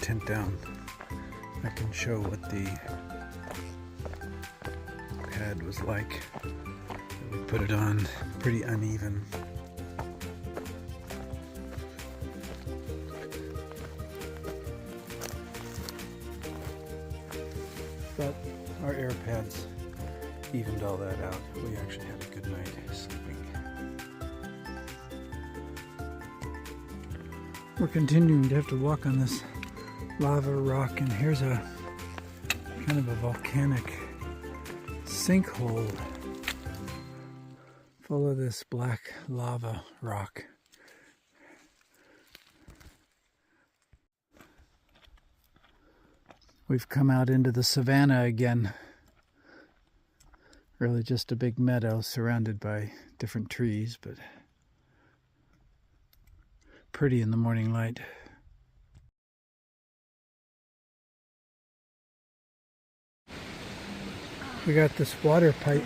tent down, I can show what the pad was like. We put it on pretty uneven. But our air pads evened all that out. We actually had a good night sleeping. We're continuing to have to walk on this lava rock, and here's a kind of a volcanic sinkhole full of this black lava rock. We've come out into the savanna again. Really just a big meadow surrounded by different trees, but pretty in the morning light. We got this water pipe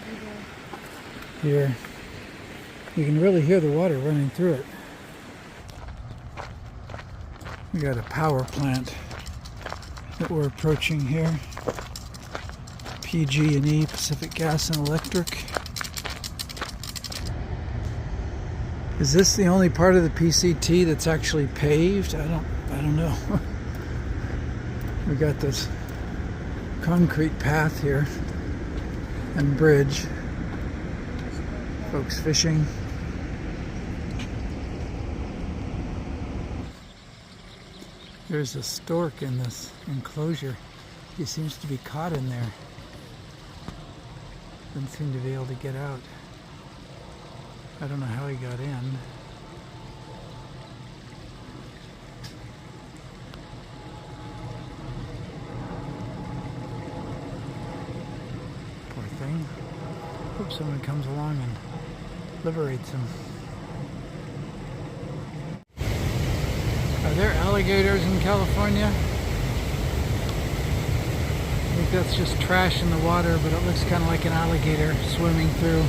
here. You can really hear the water running through it. We got a power plant that we're approaching here. PG&E, Pacific Gas and Electric. Is this the only part of the PCT that's actually paved? I don't know. We got this concrete path here and bridge. Folks fishing. There's a stork in this enclosure. He seems to be caught in there. Doesn't seem to be able to get out. I don't know how he got in. Poor thing. Hope someone comes along and liberates him. Are there alligators in California? I think that's just trash in the water, but it looks kind of like an alligator swimming through.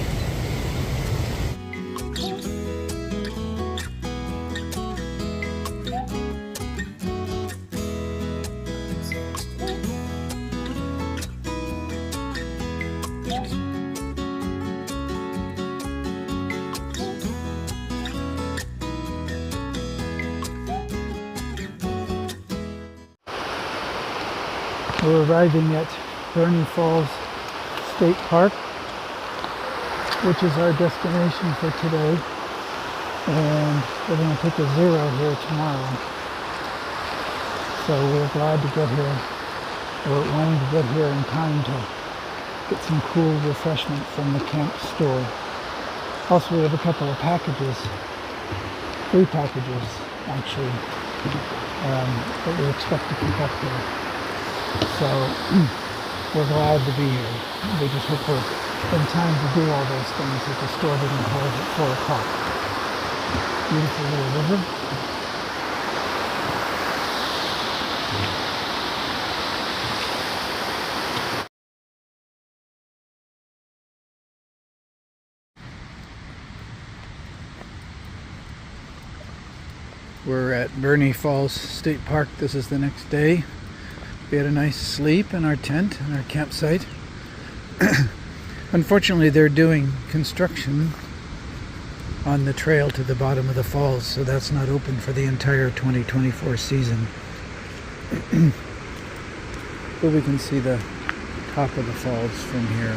We're arriving at Burney Falls State Park, which is our destination for today, and we're going to take a zero here tomorrow. So we're glad to get here. We're wanting to get here in time to get some cool refreshment from the camp store. Also, we have a couple of packages, 3 packages actually, that we expect to pick up here. So we're glad to be here. We just hope we're in time to do all those things that the store didn't close at 4 o'clock. Beautiful little river. We're at Burney Falls State Park. This is the next day. We had a nice sleep in our tent, in our campsite. Unfortunately, they're doing construction on the trail to the bottom of the falls, so that's not open for the entire 2024 season. But we can see the top of the falls from here.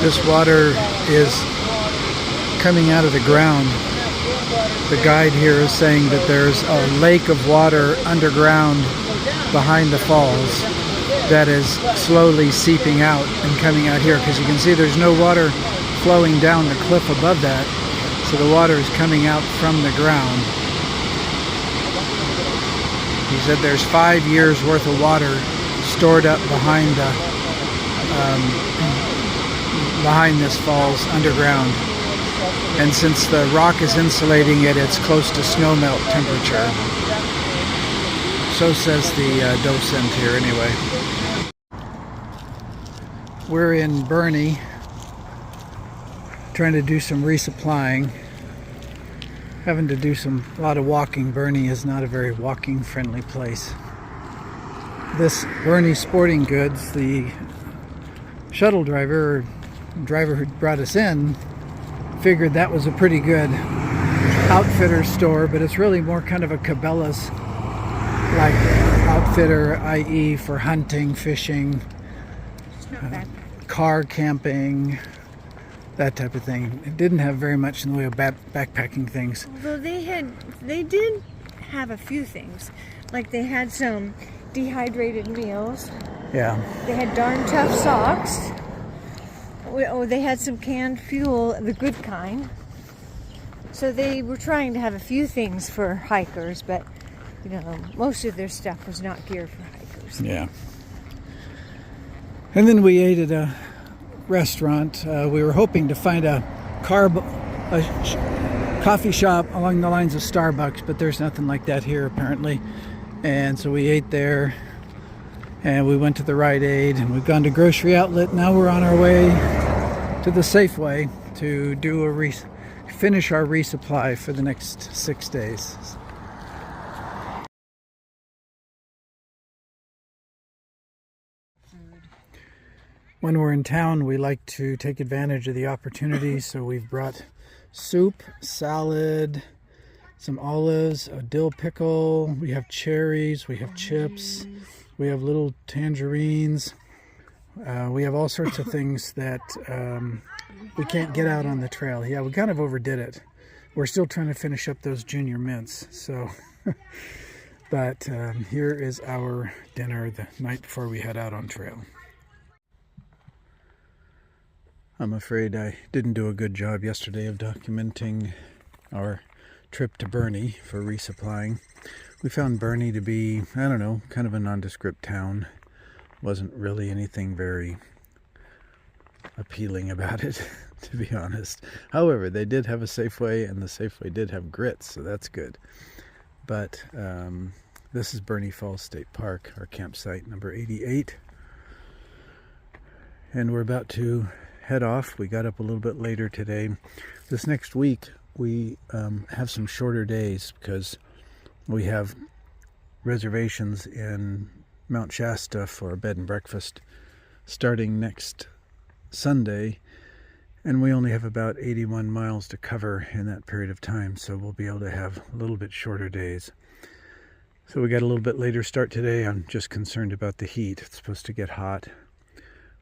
This water is coming out of the ground. The guide here is saying that there's a lake of water underground behind the falls that is slowly seeping out and coming out here, because you can see there's no water flowing down the cliff above that, so the water is coming out from the ground. He said there's 5 years worth of water stored up behind this falls underground. And since the rock is insulating it, it's close to snowmelt temperature. So says the docent here anyway. We're in Burney, trying to do some resupplying. Having to do a lot of walking. Burney is not a very walking friendly place. This Burney Sporting Goods, the shuttle driver who brought us in, figured that was a pretty good outfitter store, but it's really more kind of a Cabela's like outfitter, i.e. for hunting, fishing, car camping, that type of thing. It didn't have very much in the way of backpacking things. Although they did have a few things. Like they had some dehydrated meals. Yeah. They had darn tough socks. Oh, they had some canned fuel, the good kind. So they were trying to have a few things for hikers, but you know, most of their stuff was not geared for hikers. Yeah. And then we ate at a restaurant. We were hoping to find a coffee shop along the lines of Starbucks, but there's nothing like that here apparently. And so we ate there, and we went to the Rite Aid, and we've gone to Grocery Outlet. Now we're on our way to the Safeway to do finish our resupply for the next 6 days. When we're in town, we like to take advantage of the opportunity, so we've brought soup, salad, some olives, a dill pickle, we have cherries, we have chips, we have little tangerines, we have all sorts of things that we can't get out on the trail. Yeah, we kind of overdid it. We're still trying to finish up those junior mints, so but here is our dinner the night before we head out on trail. I'm afraid I didn't do a good job yesterday of documenting our trip to Burney for resupplying. We found Burney to be, I don't know, kind of a nondescript town. Wasn't really anything very appealing about it, to be honest. However, they did have a Safeway, and the Safeway did have grits, so that's good. But this is Burney Falls State Park, our campsite number 88. And we're about to head off. We got up a little bit later today. This next week we have some shorter days because we have reservations in Mt Shasta for a bed and breakfast starting next Sunday, and we only have about 81 miles to cover in that period of time, so we'll be able to have a little bit shorter days. So we got a little bit later start today. I'm just concerned about the heat. It's supposed to get hot.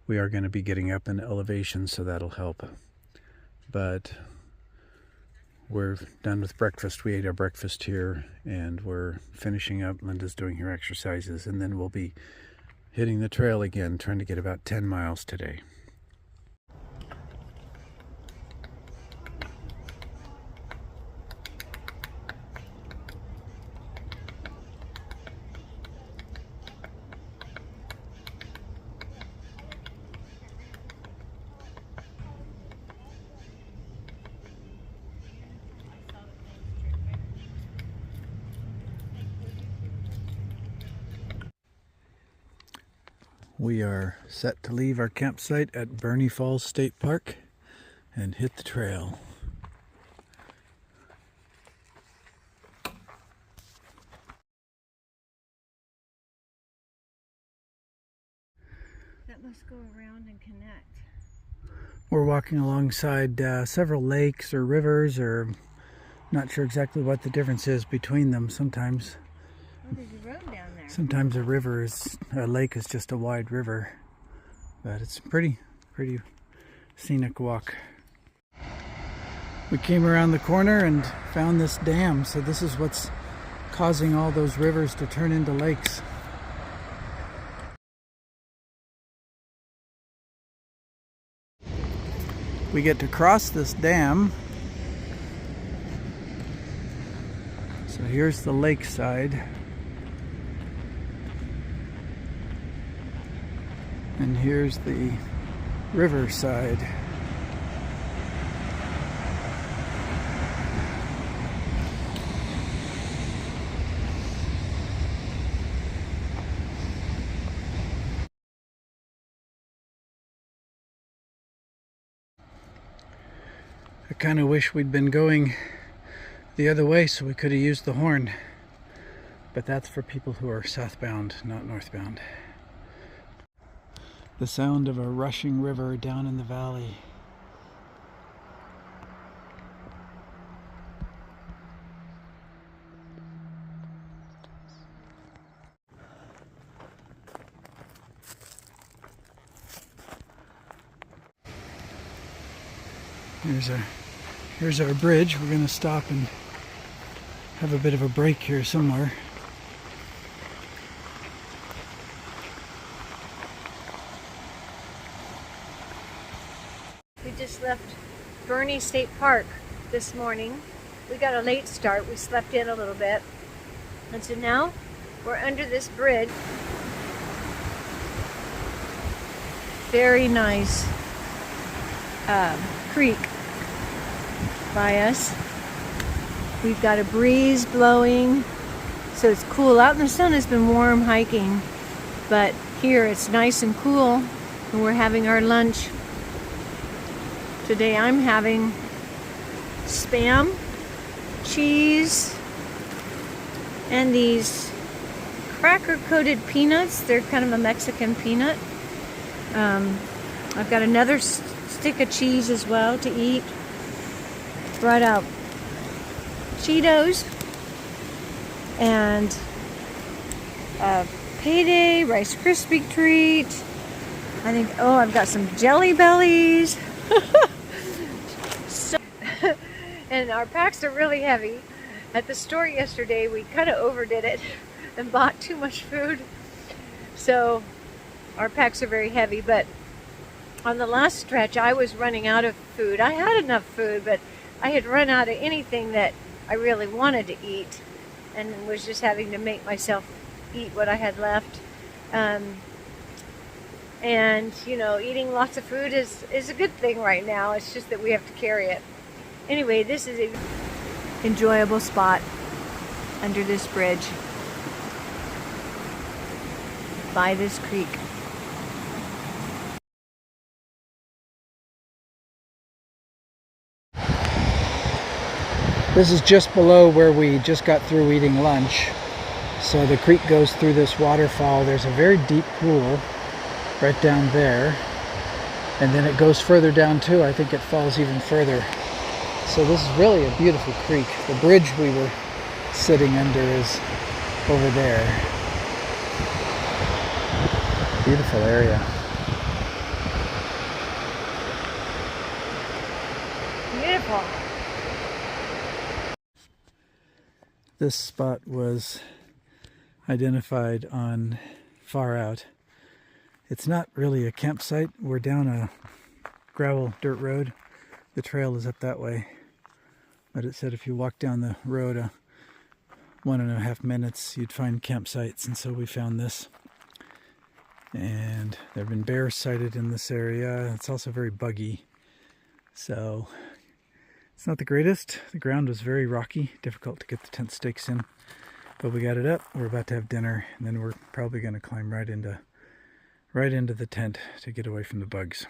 We are going to be getting up in elevation, so that'll help. But we're done with breakfast. We ate our breakfast here, and we're finishing up. Linda's doing her exercises, and then we'll be hitting the trail again, trying to get about 10 miles today. We are set to leave our campsite at Burney Falls State Park and hit the trail. That must go around and connect. We're walking alongside several lakes or rivers, or not sure exactly what the difference is between them. Sometimes there's a road down there. Sometimes a lake is just a wide river, but it's a pretty scenic walk. We came around the corner and found this dam, so this is what's causing all those rivers to turn into lakes. We get to cross this dam. So here's the lakeside. And here's the riverside. kind of wish we'd been going the other way so we could have used the horn. But that's for people who are southbound, not northbound. The sound of a rushing river down in the valley. Here's our bridge. We're going to stop and have a bit of a break here somewhere. We just left Burney State Park this morning. We got a late start. We slept in a little bit. And so now we're under this bridge. Very nice creek by us. We've got a breeze blowing, so it's cool. Out in the sun it's been warm hiking, but here it's nice and cool, and we're having our lunch. Today I'm having Spam, cheese, and these cracker-coated peanuts. They're kind of a Mexican peanut. I've got another stick of cheese as well to eat. Brought out Cheetos and a Payday Rice Krispie treat. I think, oh, I've got some Jelly Bellies. And our packs are really heavy. At the store yesterday, we kind of overdid it and bought too much food. So our packs are very heavy, but on the last stretch, I was running out of food. I had enough food, but I had run out of anything that I really wanted to eat, and was just having to make myself eat what I had left. And you know, eating lots of food is a good thing right now. It's just that we have to carry it. Anyway, this is an enjoyable spot under this bridge by this creek. This is just below where we just got through eating lunch. So the creek goes through this waterfall. There's a very deep pool right down there. And then it goes further down too. I think it falls even further. So this is really a beautiful creek. The bridge we were sitting under is over there. Beautiful area. Beautiful. This spot was identified on Far Out. It's not really a campsite. We're down a gravel dirt road. The trail is up that way. But it said if you walk down the road 1.5 minutes, you'd find campsites. And so we found this. And there have been bears sighted in this area. It's also very buggy. So it's not the greatest. The ground was very rocky, difficult to get the tent stakes in. But we got it up. We're about to have dinner, and then we're probably going to climb right into the tent to get away from the bugs.